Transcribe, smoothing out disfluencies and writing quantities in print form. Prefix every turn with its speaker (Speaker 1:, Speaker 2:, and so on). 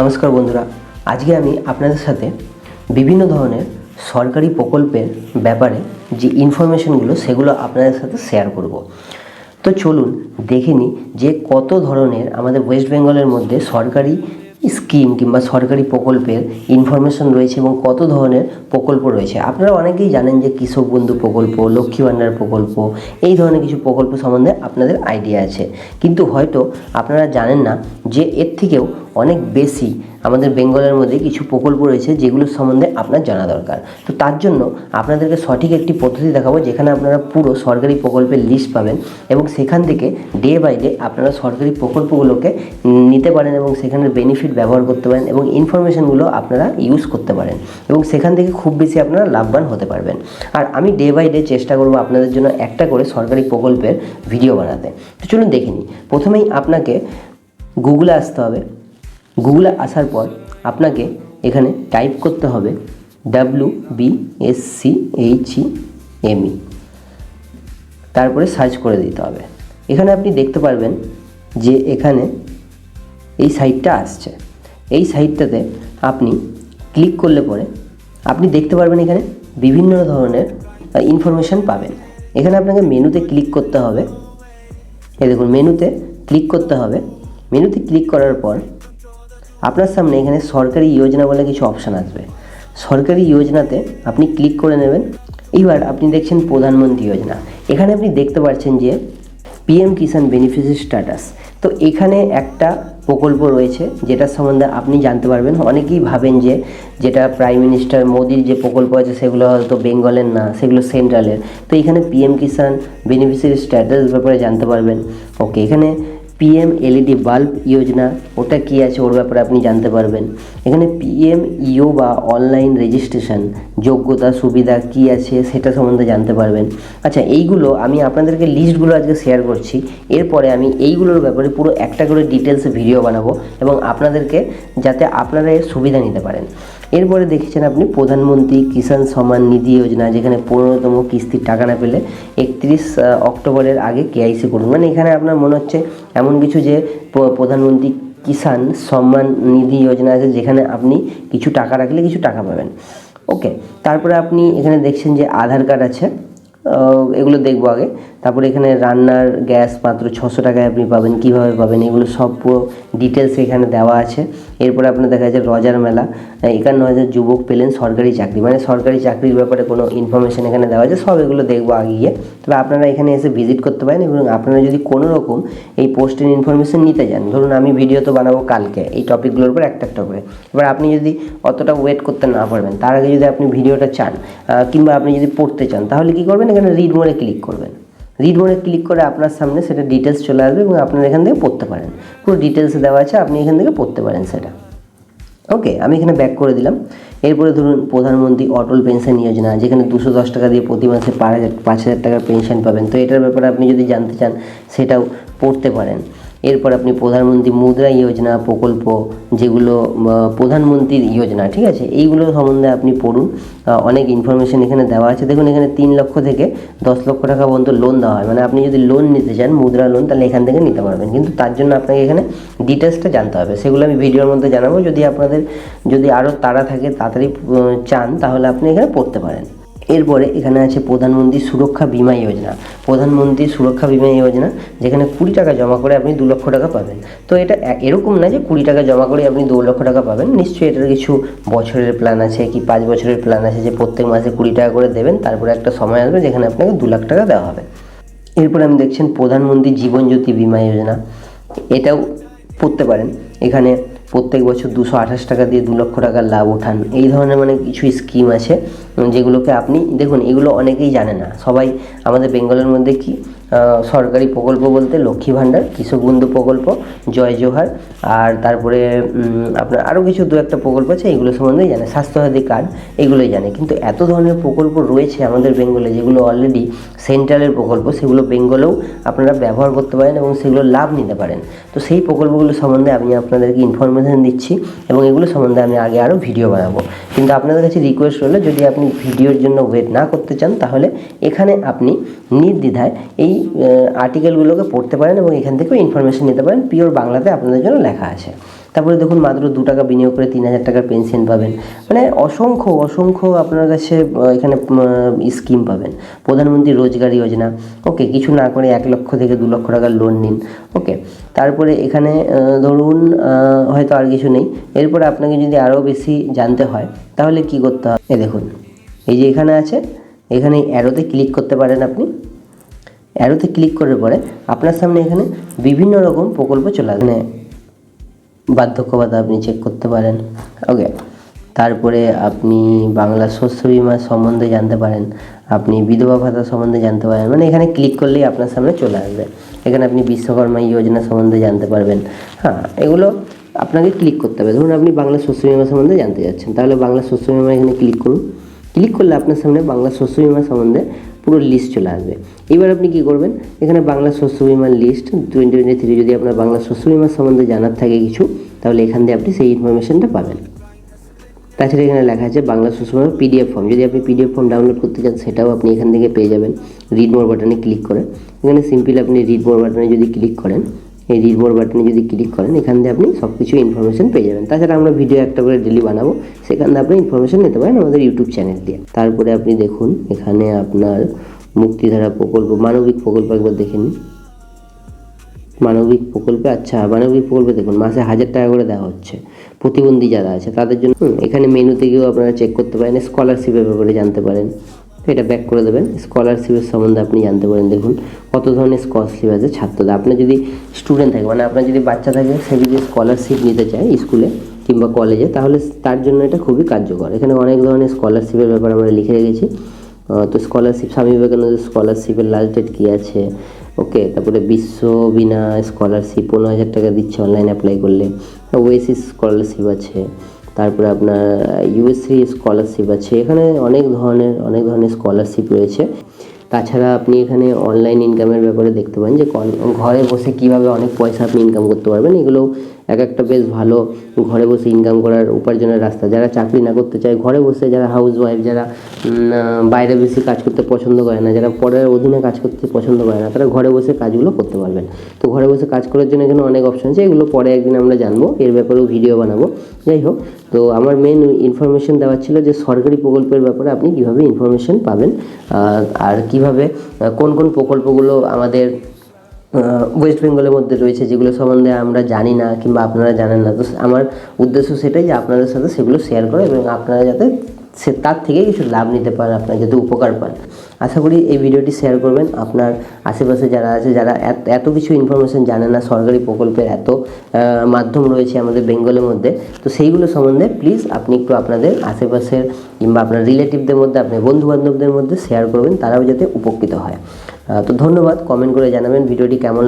Speaker 1: নমস্কার বন্ধুরা, আজকে আমি আপনাদের সাথে বিভিন্ন ধরনের সরকারি প্রকল্পের ব্যাপারে যে ইনফরমেশনগুলো সেগুলো আপনাদের সাথে শেয়ার করব। তো চলুন দেখে নিই যে কত ধরনের আমাদের ওয়েস্ট বেঙ্গলের মধ্যে সরকারি স্কিম কিংবা সরকারি প্রকল্পের ইনফরমেশন রয়েছে এবং কত ধরনের প্রকল্প রয়েছে। আপনারা অনেকেই জানেন যে কৃষক বন্ধু প্রকল্প, লক্ষ্মী ভাণ্ডার প্রকল্প, এই ধরনের কিছু প্রকল্প সম্বন্ধে আপনাদের আইডিয়া আছে, কিন্তু হয়তো আপনারা জানেন না যে এর থেকেও অনেক বেশি আমাদের বেঙ্গলের মধ্যে কিছু প্রকল্প রয়েছে যেগুলোর সম্বন্ধে আপনার জানা দরকার। তো তার জন্য আপনাদেরকে সঠিক একটি পদ্ধতি দেখাবো যেখানে আপনারা পুরো সরকারি প্রকল্পের লিস্ট পাবেন এবং সেখান থেকে ডে বাই ডে আপনারা সরকারি প্রকল্পগুলোকে নিতে পারেন এবং সেখানের বেনিফিট ব্যবহার করতে পারেন এবং ইনফরমেশনগুলো আপনারা ইউজ করতে পারেন এবং সেখান থেকে খুব বেশি আপনারা লাভবান হতে পারবেন। আর আমি ডে বাই ডে চেষ্টা করবো আপনাদের জন্য একটা করে সরকারি প্রকল্পের ভিডিও বানাতে। তো চলুন দেখে নিই। প্রথমেই আপনাকে গুগলে আসতে হবে। গুগলে আসার পর আপনাকে এখানে টাইপ করতে হবে WBSCHEME, তারপরে সার্চ করে দিতে হবে। এখানে আপনি দেখতে পারবেন যে এখানে এই সাইটটা আসছে। এই সাইটটাতে আপনি ক্লিক করলে পরে আপনি দেখতে পারবেন এখানে বিভিন্ন ধরনের ইনফরমেশান পাবেন। এখানে আপনাকে মেনুতে ক্লিক করতে হবে। এই দেখুন, মেনুতে ক্লিক করতে হবে। মেনুতে ক্লিক করার পর আপনার সামনে এখানে সরকারি যোজনা বলে কিছু অপশান আসবে। সরকারি যোজনাতে আপনি ক্লিক করে নেবেন। এইবার আপনি দেখছেন প্রধানমন্ত্রী যোজনা। এখানে আপনি দেখতে পাচ্ছেন যে PM কিষাণ বেনিফিশিয়ারি স্ট্যাটাস। তো এখানে একটা প্রকল্প রয়েছে যেটার সম্বন্ধে আপনি জানতে পারবেন। অনেকেই ভাবেন যে যেটা প্রাইম মিনিস্টার মোদির যে প্রকল্প আছে সেগুলো হয়তো বেঙ্গলের না, সেগুলো সেন্ট্রালের। তো এখানে PM কিষাণ বেনিফিশিয়ারি স্ট্যাটাস ব্যাপারে জানতে পারবেন। ওকে, এখানে PM LED বাল্ব যোজনা, ওটা কী আছে ওর ব্যাপারে আপনি জানতে পারবেন। এখানে PMEO বা অনলাইন রেজিস্ট্রেশন যোগ্যতা সুবিধা কী আছে সেটা সম্বন্ধে জানতে পারবেন। আচ্ছা, এইগুলো আমি আপনাদেরকে লিস্টগুলো আজকে শেয়ার করছি। এরপরে আমি এইগুলোর ব্যাপারে পুরো একটা করে ডিটেলসে ভিডিও বানাবো এবং আপনাদেরকে যাতে আপনারা এর সুবিধা নিতে পারেন। এরপরে দেখেছেন আপনি প্রধানমন্ত্রী কিষাণ সম্মান নিধি যোজনা, যেখানে 15তম কিস্তির টাকা না পেলে 31 অক্টোবরের আগে KYC করুন। মানে এখানে আপনার মনে হচ্ছে এমন কিছু যে প্রধানমন্ত্রী কিষাণ সম্মান নিধি যোজনা আছে যেখানে আপনি কিছু টাকা রাখলে কিছু টাকা পাবেন। ওকে, তারপরে আপনি এখানে দেখছেন যে আধার কার্ড আছে, এগুলো দেখবো আগে। তারপরে এখানে রান্নার গ্যাস মাত্র 600 টাকায় আপনি পাবেন, কীভাবে পাবেন এগুলো সব পুরো ডিটেলস এখানে দেওয়া আছে। এরপরে আপনার দেখা যাচ্ছে রজার মেলা, 51,000 যুবক পেলেন সরকারি চাকরি, মানে সরকারি চাকরির ব্যাপারে কোনো ইনফরমেশন এখানে দেওয়া আছে। সব এগুলো দেখবো আগে গিয়ে। তবে আপনারা এখানে এসে ভিজিট করতে পারেন এবং আপনারা যদি কোনো রকম এই পোস্টের ইনফরমেশন নিতে চান, ধরুন আমি ভিডিও তো বানাবো কালকে এই টপিকগুলোর উপর একটা করে। এবার আপনি যদি অতটা ওয়েট করতে না পারবেন, তার আগে যদি আপনি ভিডিওটা চান কিংবা আপনি যদি পড়তে চান, তাহলে কী করবেন, এখানে রিড মোডে ক্লিক করবেন। রিড মোডে ক্লিক করে আপনার সামনে সেটা ডিটেলস চলে আসবে এবং আপনারা এখান থেকে পড়তে পারেন। পুরো ডিটেলসে দেওয়া আছে, আপনি এখান থেকে পড়তে পারেন সেটা। ওকে, আমি এখানে ব্যাক করে দিলাম। এরপরে ধরুন প্রধানমন্ত্রী অটল পেনশন যোজনা, যেখানে 210 টাকা দিয়ে প্রতি মাসে 5,000 টাকার পেনশন পাবেন। তো এটার ব্যাপারে আপনি যদি জানতে চান সেটাও পড়তে পারেন। এরপর আপনি প্রধানমন্ত্রী মুদ্রা যোজনা প্রকল্প, যেগুলো প্রধানমন্ত্রীর যোজনা, ঠিক আছে, এইগুলো সম্বন্ধে আপনি পড়ুন। অনেক ইনফরমেশন এখানে দেওয়া আছে। দেখুন এখানে 3 লক্ষ থেকে 10 লক্ষ টাকা পর্যন্ত লোন দেওয়া হয়। মানে আপনি যদি লোন নিতে চান, মুদ্রা লোন, তাহলে এখান থেকে নিতে পারবেন, কিন্তু তার জন্য আপনাকে এখানে ডিটেলসটা জানতে হবে। সেগুলো আমি ভিডিওর মধ্যে জানাবো। যদি আরও তাড়া থাকে, তাড়াতাড়ি চান, তাহলে আপনি এখানে পড়তে পারেন। এরপরে এখানে আছে প্রধানমন্ত্রী সুরক্ষা বিমা যোজনা। প্রধানমন্ত্রী সুরক্ষা বিমা যোজনা, যেখানে 20 টাকা জমা করে আপনি 2 লক্ষ টাকা পাবেন। তো এটা এরকম না যে 20 টাকা জমা করে আপনি 2 লক্ষ টাকা পাবেন। নিশ্চয়ই এটার কিছু বছরের প্ল্যান আছে কি 5 বছরের প্ল্যান আছে, যে প্রত্যেক মাসে 20 টাকা করে দেবেন, তারপরে একটা সময় আসবে যেখানে আপনাকে 2 লাখ টাকা দেওয়া হবে। এরপরে আমি দেখছেন প্রধানমন্ত্রী জীবন জ্যোতি বিমা যোজনা, এটাও পড়তে পারেন। এখানে প্রত্যেক বছর 228 টাকা দিয়ে 2 লক্ষ টাকার লাভ ওঠান। এই ধরনের মানে কিছু স্কিম আছে যেগুলোকে আপনি দেখুন। এগুলো অনেকেই জানে না। সবাই আমাদের বেঙ্গলের মধ্যে কি সরকারি প্রকল্প বলতে লক্ষ্মী ভাণ্ডার, কৃষক বন্ধু প্রকল্প, জয় জোহার, আর তারপরে আপনার আরও কিছু 2-1টা প্রকল্প আছে, এগুলো সম্বন্ধেই জানে। স্বাস্থ্যসাথী কার্ড, এগুলোই জানে। কিন্তু এত ধরনের প্রকল্প রয়েছে আমাদের বেঙ্গলে যেগুলো অলরেডি সেন্ট্রালের প্রকল্প, সেগুলো বেঙ্গলেও আপনারা ব্যবহার করতে পারেন এবং সেগুলো লাভ নিতে পারেন। তো সেই প্রকল্পগুলো সম্বন্ধে আমি আপনাদেরকে ইনফরমেশান দিচ্ছি এবং এগুলো সম্বন্ধে আমি আগে আরও ভিডিও বানাবো। কিন্তু আপনাদের কাছে রিকোয়েস্ট রইল, যদি আপনি ভিডিওর জন্য ওয়েট না করতে চান, তাহলে এখানে আপনি নির্দ্বিধায় এই আর্টিকেলগুলোকে পড়তে পারেন এবং এখান থেকেও ইনফরমেশান নিতে পারেন। পিওর বাংলাতে আপনাদের জন্য লেখা আছে। তারপরে দেখুন মাত্র 2 টাকা বিনিয়োগ করে 3000 টাকার পেনশন পাবেন। মানে অসংখ্য অসংখ্য আপনার কাছে এখানে স্কিম পাবেন। প্রধানমন্ত্রী রোজগার যোজনা, ওকে, কিছু না করে 1 লক্ষ থেকে 2 লক্ষ টাকার লোন নিন, ওকে। তারপরে এখানে ধরুন হয়তো আর কিছু নেই। এরপরে আপনাকে যদি আরও বেশি জানতে হয় তাহলে কি করতে হবে, দেখুন এই যে এখানে আছে, এখানে অ্যারোতে ক্লিক করতে পারেন আপনি। অ্যারোতে ক্লিক করার পরে আপনার সামনে এখানে বিভিন্ন রকম প্রকল্প চলে আসবে। বার্ধক্য ভাতা আপনি চেক করতে পারেন, ওকে। তারপরে আপনি বাংলা শস্য বিমা সম্বন্ধে জানতে পারেন, আপনি বিধবা ভাতা সম্বন্ধে জানতে পারেন। মানে এখানে ক্লিক করলেই আপনার সামনে চলে আসবে। এখানে আপনি বিশ্বকর্মা যোজনা সম্বন্ধে জানতে পারবেন। হ্যাঁ, এগুলো আপনাকে ক্লিক করতে হবে। ধরুন আপনি বাংলা শস্য বিমা সম্বন্ধে জানতে যাচ্ছেন, তাহলে বাংলা শস্য বিমা এখানে ক্লিক করুন। ক্লিক করলে আপনার সামনে বাংলা শস্য বিমা সম্বন্ধে পুরো লিস্ট চলে আসবে। এবার আপনি কি করবেন, এখানে বাংলা শস্য বিমার লিস্ট 2023 যদি আপনার বাংলা শস্য বিমা সম্বন্ধে জানার থাকে কিছু, তাহলে এখান দিয়ে আপনি সেই ইনফরমেশনটা পাবেন। তাছাড়া এখানে লেখা আছে বাংলা শস্য বিমার পিডিএফ ফর্ম, যদি আপনি পিডিএফ ফর্ম ডাউনলোড করতে চান সেটাও আপনি এখান থেকে পেয়ে যাবেন রিড মোর বাটনে ক্লিক করে। এখানে সিম্পলি আপনি রিড মোর বাটনে যদি ক্লিক করেন, এই রিড মোর বাটনে যদি ক্লিক করেন, এখান দিয়ে আপনি সব কিছু ইনফরমেশন পেয়ে যাবেন। তাছাড়া আমরা ভিডিও একটা করে ডেলি বানাবো, সেখান থেকে আপনি ইনফরমেশন নিতে পারেন আমাদের ইউটিউব চ্যানেল দিয়ে। তারপরে আপনি দেখুন এখানে আপনার মুক্তিধারা প্রকল্প, মানবিক প্রকল্প একবার দেখে নিন। মানবিক প্রকল্পে, আচ্ছা মানবিক প্রকল্পে দেখুন মাসে 1000 টাকা করে দেওয়া হচ্ছে প্রতিবন্ধী যারা আছে তাদের জন্য। এখানে মেনুতে গিয়েও আপনারা চেক করতে পারেন, স্কলারশিপের ব্যাপারে জানতে পারেন। এটা ব্যাক করে দেবেন, স্কলারশিপের সম্বন্ধে আপনি জানতে পারেন। দেখুন কত ধরনের স্কলারশিপ আছে ছাত্রদের। আপনার যদি স্টুডেন্ট থাকে, মানে আপনার যদি বাচ্চা থাকে, সে যদি স্কলারশিপ নিতে চায় স্কুলে কিংবা কলেজে, তাহলে তার জন্য এটা খুবই কার্যকর। এখানে অনেক ধরনের স্কলারশিপের ব্যাপারে আমরা লিখে রেখেছি। তো স্কলারশিপ, স্বামী বিবেকানন্দ স্কলারশিপের লাস্ট ডেট কী আছে, ওকে। তারপরে বিশ্ব বিনা স্কলারশিপ 15,000 টাকা দিচ্ছে অনলাইন অ্যাপ্লাই করলে। ওয়েসিস স্কলারশিপ আছে, তারপরে আপনার ইউএসসি স্কলারশিপ আছে। এখানে অনেক ধরনের স্কলারশিপ রয়েছে। তাছাড়া আপনি এখানে অনলাইন ইনকামের ব্যাপারে দেখতে পারেন যে ঘরে বসে কীভাবে অনেক পয়সা আপনি ইনকাম করতে পারবেন। এগুলো এক একটা বেশ ভালো ঘরে বসে ইনকাম করার উপার্জনের রাস্তা। যারা চাকরি না করতে চায়, ঘরে বসে, যারা হাউস ওয়াইফ, যারা বাইরে বেশি কাজ করতে পছন্দ করে না, যারা পরের অধীনে কাজ করতে পছন্দ করে না, তারা ঘরে বসে কাজগুলো করতে পারবেন। তো ঘরে বসে কাজ করার জন্য এখানে অনেক অপশন আছে, এগুলো পরে একদিন আমরা জানবো, এর ব্যাপারেও ভিডিও বানাবো। যাই হোক, তো আমার মেন ইনফরমেশন দেওয়ার ছিল যে সরকারি প্রকল্পের ব্যাপারে আপনি কীভাবে ইনফরমেশন পাবেন, আর কীভাবে কোন কোন প্রকল্পগুলো আমাদের ওয়েস্ট বেঙ্গলের মধ্যে রয়েছে, যেগুলো সম্বন্ধে আমরা জানি না কিংবা আপনারা জানেন না। তো আমার উদ্দেশ্য সেটাই যে আপনাদের সাথে সেগুলো শেয়ার করা, এবং আপনারা যাতে তার থেকে কিছু লাভ নিতে পারেন, আপনারা যাতে উপকার পান। আশা করি এই ভিডিওটি শেয়ার করবেন। আপনার আশেপাশে যারা আছে, যারা এত কিছু ইনফরমেশন জানে না, সরকারি প্রকল্পের এত মাধ্যম রয়েছে আমাদের বেঙ্গলের মধ্যে, তো সেইগুলো সম্বন্ধে প্লিজ আপনি একটু আপনাদের আশেপাশের কিংবা আপনার রিলেটিভদের মধ্যে, আপনার বন্ধুবান্ধবদের মধ্যে শেয়ার করবেন, তারাও যাতে উপকৃত হয়। তো ধন্যবাদ। কমেন্ট করে জানাবেন ভিডিওটি কেমন